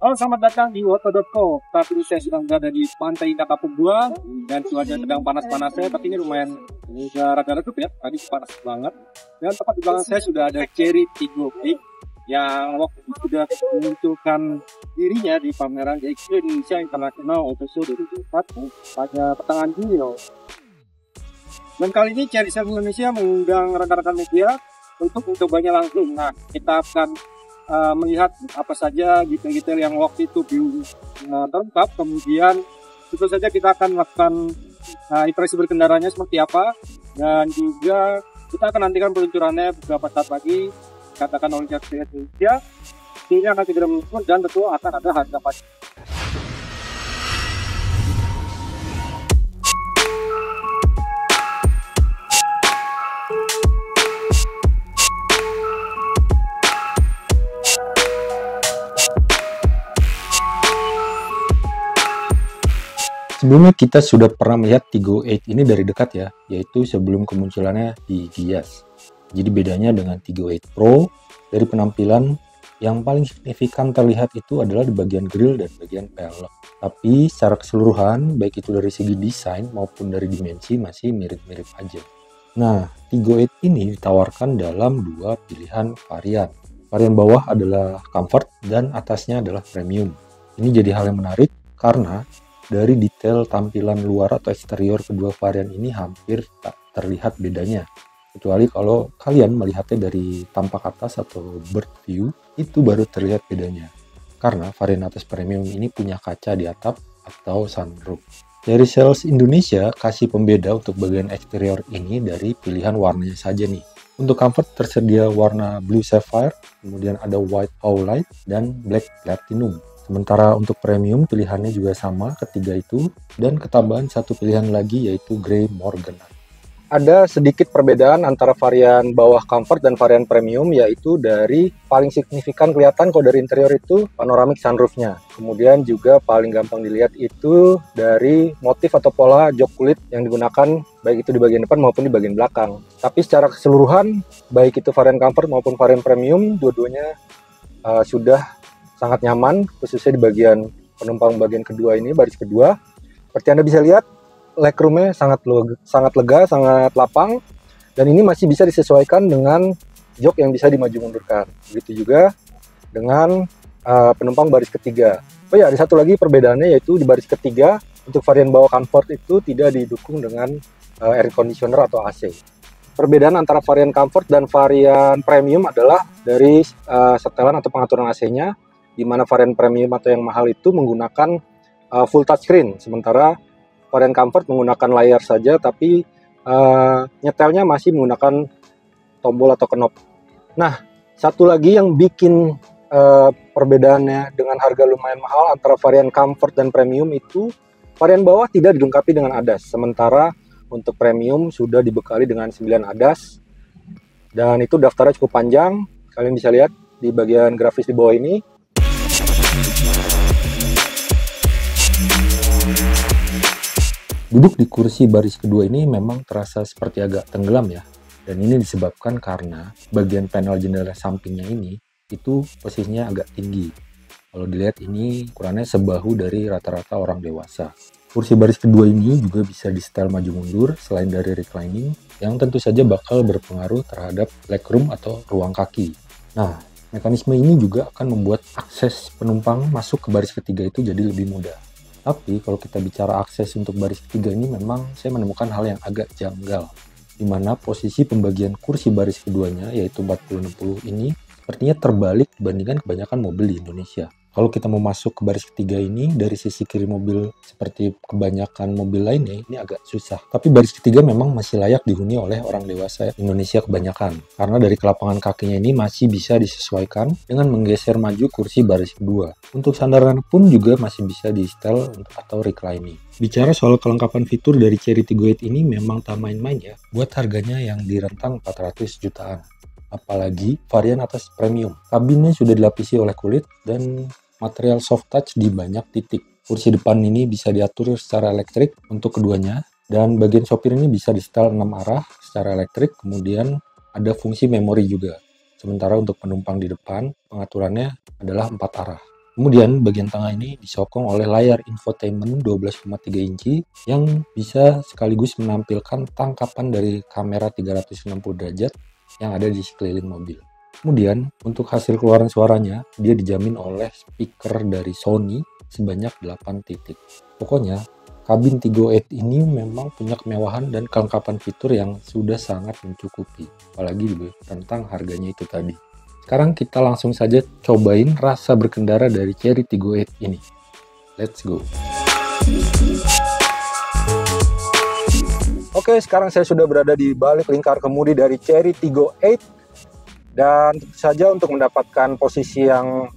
Halo, selamat datang di Woto.co. Saat ini saya sedang berada di Pantai Indah Kapuk 2 dan cuaca sedang panas-panasnya, tapi ini lumayan rada redup ya. Tadi panas banget. Dan tepat di belakang saya sudah ada Cherry Tiggo X yang waktu itu sudah menunjukkan dirinya di pameran GXPO Indonesia International Auto Show 2021 pada pertengahan Juli. Dan kali ini Cherry Sales Indonesia mengundang rekan-rekan media untuk mencobanya langsung. Nah, kita akan melihat apa saja detail-detail yang waktu itu belum terungkap. Kemudian tentu saja kita akan melakukan impresi berkendaranya seperti apa, dan juga kita akan nantikan peluncurannya beberapa saat lagi, katakan oleh Cherry Indonesia. Ini akan segera meluncur dan tentu akan ada harga pajak. Sebelumnya kita sudah pernah melihat Tiggo 8 ini dari dekat ya, yaitu sebelum kemunculannya di Gias. Jadi bedanya dengan Tiggo 8 Pro, dari penampilan yang paling signifikan terlihat itu adalah di bagian grill dan bagian pelek. Tapi secara keseluruhan, baik itu dari segi desain maupun dari dimensi masih mirip-mirip aja. Nah, Tiggo 8 ini ditawarkan dalam dua pilihan varian. Varian bawah adalah comfort dan atasnya adalah premium. Ini jadi hal yang menarik karena dari detail tampilan luar atau eksterior kedua varian ini hampir tak terlihat bedanya. Kecuali kalau kalian melihatnya dari tampak atas atau bird view, itu baru terlihat bedanya. Karena varian atas premium ini punya kaca di atap atau sunroof. Dari Sales Indonesia kasih pembeda untuk bagian eksterior ini dari pilihan warnanya saja nih. Untuk comfort tersedia warna blue sapphire, kemudian ada white owlite, dan black platinum. Sementara untuk premium pilihannya juga sama ketiga itu, dan ketambahan satu pilihan lagi yaitu grey morganite. Ada sedikit perbedaan antara varian bawah comfort dan varian premium, yaitu dari paling signifikan kelihatan kalau dari interior itu panoramic sunroofnya. Kemudian juga paling gampang dilihat itu dari motif atau pola jok kulit yang digunakan baik itu di bagian depan maupun di bagian belakang. Tapi secara keseluruhan baik itu varian comfort maupun varian premium dua-duanya sudah sangat nyaman, khususnya di bagian penumpang bagian kedua ini, baris kedua. Seperti Anda bisa lihat, legroomnya sangat lega, sangat lapang, dan ini masih bisa disesuaikan dengan jok yang bisa dimaju mundurkan. Begitu juga dengan penumpang baris ketiga. Oh ya, ada satu lagi perbedaannya, yaitu di baris ketiga untuk varian bawah comfort itu tidak didukung dengan air conditioner atau AC. Perbedaan antara varian comfort dan varian premium adalah dari setelan atau pengaturan AC-nya, di mana varian premium atau yang mahal itu menggunakan full touchscreen, sementara varian comfort menggunakan layar saja, tapi nyetelnya masih menggunakan tombol atau knob. Nah, satu lagi yang bikin perbedaannya dengan harga lumayan mahal antara varian comfort dan premium itu, varian bawah tidak dilengkapi dengan ADAS, sementara untuk premium sudah dibekali dengan 9 ADAS, dan itu daftarnya cukup panjang. Kalian bisa lihat di bagian grafis di bawah ini. Duduk di kursi baris kedua ini memang terasa seperti agak tenggelam ya, dan ini disebabkan karena bagian panel jendela sampingnya ini itu posisinya agak tinggi. Kalau dilihat ini ukurannya sebahu dari rata-rata orang dewasa. Kursi baris kedua ini juga bisa di setel maju mundur selain dari reclining, yang tentu saja bakal berpengaruh terhadap legroom atau ruang kaki. Nah, mekanisme ini juga akan membuat akses penumpang masuk ke baris ketiga itu jadi lebih mudah. Tapi kalau kita bicara akses untuk baris ketiga ini, memang saya menemukan hal yang agak janggal, di mana posisi pembagian kursi baris keduanya yaitu 40-60 ini sepertinya terbalik dibandingkan kebanyakan mobil di Indonesia. Kalau kita mau masuk ke baris ketiga ini dari sisi kiri mobil seperti kebanyakan mobil lainnya, ini agak susah. Tapi baris ketiga memang masih layak dihuni oleh orang dewasa Indonesia kebanyakan, karena dari kelapangan kakinya ini masih bisa disesuaikan dengan menggeser maju kursi baris kedua. Untuk sandaran pun juga masih bisa di setel atau reclining. Bicara soal kelengkapan fitur dari Cherry Tiggo 8 ini memang tak main-main ya, buat harganya yang di rentang 400 jutaan. Apalagi varian atas premium. Kabinnya sudah dilapisi oleh kulit dan material soft touch di banyak titik. Kursi depan ini bisa diatur secara elektrik untuk keduanya, dan bagian sopir ini bisa di setel 6 arah secara elektrik, kemudian ada fungsi memori juga. Sementara untuk penumpang di depan, pengaturannya adalah 4 arah. Kemudian bagian tengah ini disokong oleh layar infotainment 12,3 inci yang bisa sekaligus menampilkan tangkapan dari kamera 360 derajat yang ada di sekeliling mobil. Kemudian untuk hasil keluaran suaranya, dia dijamin oleh speaker dari Sony sebanyak 8 titik. Pokoknya kabin Tigo 8 ini memang punya kemewahan dan kelengkapan fitur yang sudah sangat mencukupi, apalagi tentang harganya itu tadi. Sekarang kita langsung saja cobain rasa berkendara dari Chery Tiggo 8 ini. Let's go. Oke, sekarang saya sudah berada di balik lingkar kemudi dari Chery Tiggo 8. Dan tentu saja untuk mendapatkan posisi yang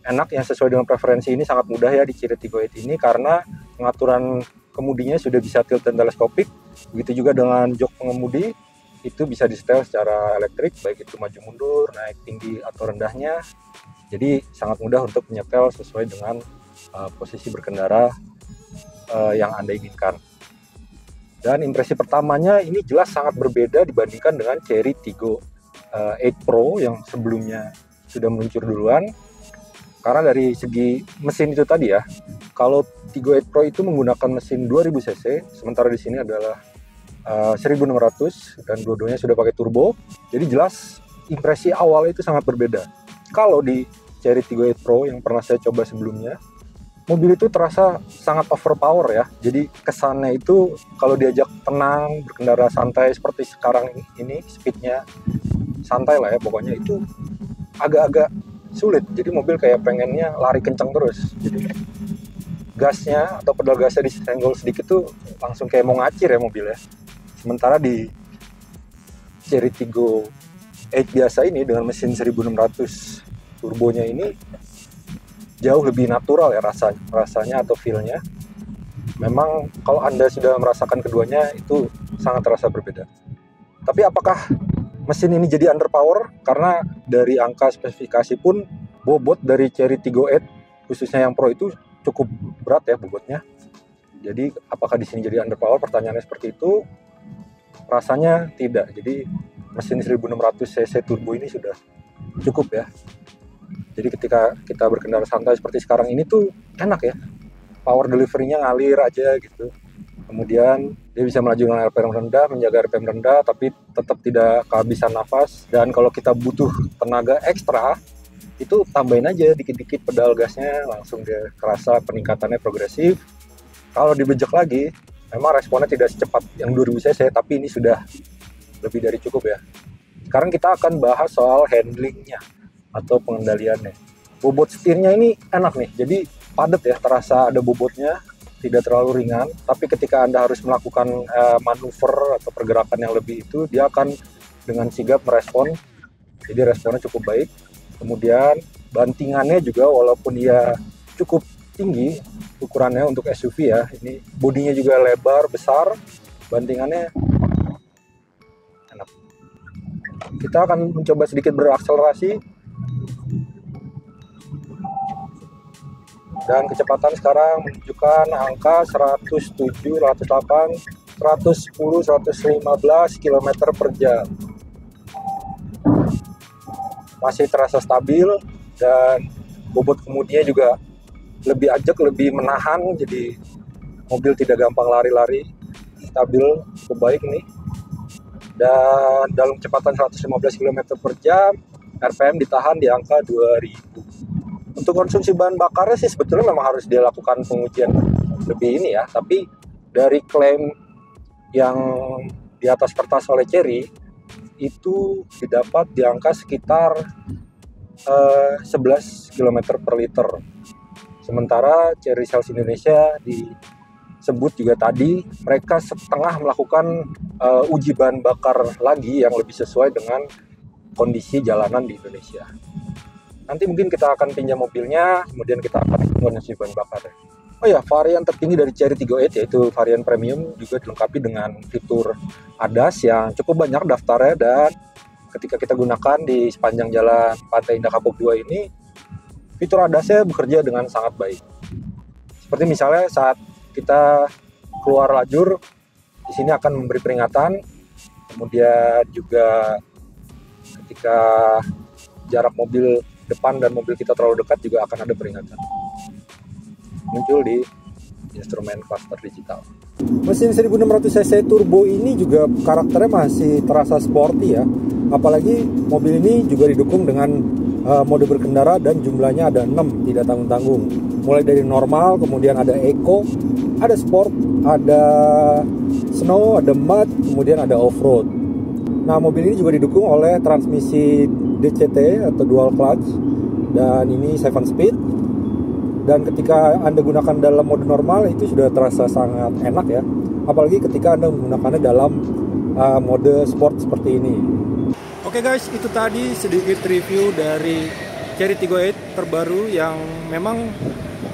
enak yang sesuai dengan preferensi ini sangat mudah ya di Chery Tiggo 8 ini, karena pengaturan kemudinya sudah bisa tilt dan teleskopik. Begitu juga dengan jok pengemudi, itu bisa di-setel secara elektrik, baik itu maju mundur, naik tinggi atau rendahnya. Jadi sangat mudah untuk menyetel sesuai dengan posisi berkendara yang Anda inginkan. Dan impresi pertamanya ini jelas sangat berbeda dibandingkan dengan Chery Tiggo 8 Pro yang sebelumnya sudah meluncur duluan. Karena dari segi mesin itu tadi ya, kalau Tiggo 8 Pro itu menggunakan mesin 2000 cc, sementara di sini adalah 1600 dan dua-duanya sudah pakai turbo. Jadi jelas impresi awal itu sangat berbeda. Kalau di Chery Tiggo 8 Pro yang pernah saya coba sebelumnya, mobil itu terasa sangat overpower ya. Jadi kesannya itu kalau diajak tenang, berkendara santai seperti sekarang ini, speednya santai lah ya, pokoknya itu agak-agak sulit. Jadi mobil kayak pengennya lari kencang terus. Jadi gasnya atau pedal gasnya disenggol sedikit tuh langsung kayak mau ngacir ya mobil ya. Sementara di Chery Tiggo 8 biasa ini dengan mesin 1600 turbonya ini jauh lebih natural ya rasanya atau feel-nya. Memang kalau Anda sudah merasakan keduanya itu sangat terasa berbeda. Tapi apakah mesin ini jadi underpower? Karena dari angka spesifikasi pun bobot dari Chery Tiggo 8 khususnya yang Pro itu cukup berat ya bobotnya. Jadi apakah di sini jadi underpower? Pertanyaannya seperti itu. Rasanya tidak. Jadi mesin 1600 cc turbo ini sudah cukup ya. Jadi ketika kita berkendara santai seperti sekarang ini tuh enak ya. Power delivery-nya ngalir aja gitu. Kemudian dia bisa melaju dengan RPM rendah, menjaga RPM rendah tapi tetap tidak kehabisan nafas. Dan kalau kita butuh tenaga ekstra, itu tambahin aja dikit-dikit pedal gasnya, langsung dia kerasa peningkatannya progresif. Kalau dibejek lagi, memang responnya tidak secepat yang 2000 cc, tapi ini sudah lebih dari cukup ya. Sekarang kita akan bahas soal handlingnya atau pengendaliannya. Bobot setirnya ini enak nih, jadi padat ya, terasa ada bobotnya, tidak terlalu ringan. Tapi ketika Anda harus melakukan manuver atau pergerakan yang lebih itu, dia akan dengan sigap merespon, jadi responnya cukup baik. Kemudian bantingannya juga walaupun dia cukup tinggi ukurannya untuk SUV ya, ini bodinya juga lebar, besar, bantingannya enak. Kita akan mencoba sedikit berakselerasi dan kecepatan sekarang menunjukkan angka 107, 108, 110, 115 km per jam. Masih terasa stabil dan bobot kemudinya juga lebih ajak, lebih menahan, jadi mobil tidak gampang lari-lari, stabil, cukup baik nih. Dan dalam kecepatan 115 km per jam, RPM ditahan di angka 2000. Untuk konsumsi bahan bakarnya sih sebetulnya memang harus dilakukan pengujian lebih ini ya, tapi dari klaim yang di atas kertas oleh Chery, itu didapat di angka sekitar 11 km per liter. Sementara Chery Sales Indonesia disebut juga tadi mereka setengah melakukan uji bahan bakar lagi yang lebih sesuai dengan kondisi jalanan di Indonesia. Nanti mungkin kita akan pinjam mobilnya, kemudian kita akan mengisi bahan bakar. Oh ya, varian tertinggi dari Chery Tiggo 8 yaitu varian premium juga dilengkapi dengan fitur ADAS yang cukup banyak daftarnya, dan ketika kita gunakan di sepanjang jalan Pantai Indah Kapuk 2 ini, fitur ADAS-nya bekerja dengan sangat baik. Seperti misalnya saat kita keluar lajur, di sini akan memberi peringatan. Kemudian juga ketika jarak mobil depan dan mobil kita terlalu dekat juga akan ada peringatan. Muncul di instrumen cluster digital. Mesin 1600 cc turbo ini juga karakternya masih terasa sporty ya. Apalagi mobil ini juga didukung dengan mode berkendara dan jumlahnya ada 6, tidak tanggung-tanggung. Mulai dari normal, kemudian ada eco, ada sport, ada snow, ada mud, kemudian ada off-road. Nah, mobil ini juga didukung oleh transmisi DCT atau dual clutch, dan ini 7 speed. Dan ketika Anda gunakan dalam mode normal itu sudah terasa sangat enak ya. Apalagi ketika Anda menggunakannya dalam mode sport seperti ini. Oke guys, itu tadi sedikit review dari Chery Tiggo 8 terbaru yang memang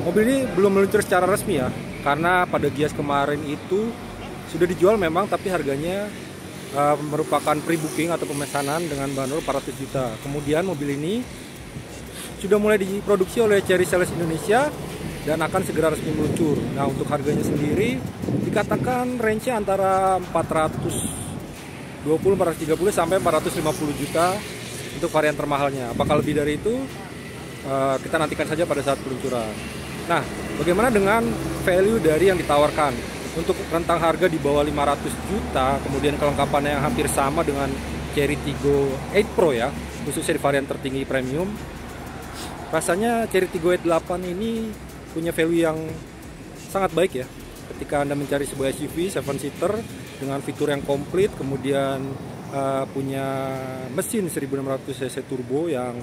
mobil ini belum meluncur secara resmi ya. Karena pada Gias kemarin itu sudah dijual memang, tapi harganya merupakan pre-booking atau pemesanan dengan bandrol 400 juta. Kemudian mobil ini sudah mulai diproduksi oleh Chery Sales Indonesia dan akan segera resmi meluncur. Nah, untuk harganya sendiri dikatakan range-nya antara 430, 430 sampai 450 juta untuk varian termahalnya. Apakah lebih dari itu? Kita nantikan saja pada saat peluncuran. Nah, bagaimana dengan value dari yang ditawarkan? Untuk rentang harga di bawah 500 juta, kemudian kelengkapannya yang hampir sama dengan Chery Tiggo 8 Pro ya, khususnya di varian tertinggi premium. Rasanya Chery Tiggo 8 ini punya value yang sangat baik ya. Ketika Anda mencari sebuah SUV 7-seater dengan fitur yang komplit, kemudian punya mesin 1600 cc turbo yang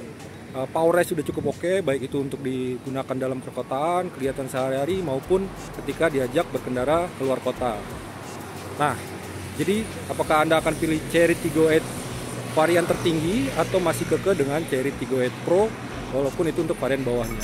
powernya sudah cukup oke, baik itu untuk digunakan dalam perkotaan, kegiatan sehari-hari, maupun ketika diajak berkendara keluar kota. Nah, jadi apakah Anda akan pilih Chery Tiggo 8 varian tertinggi atau masih kekeh dengan Chery Tiggo 8 Pro walaupun itu untuk varian bawahnya?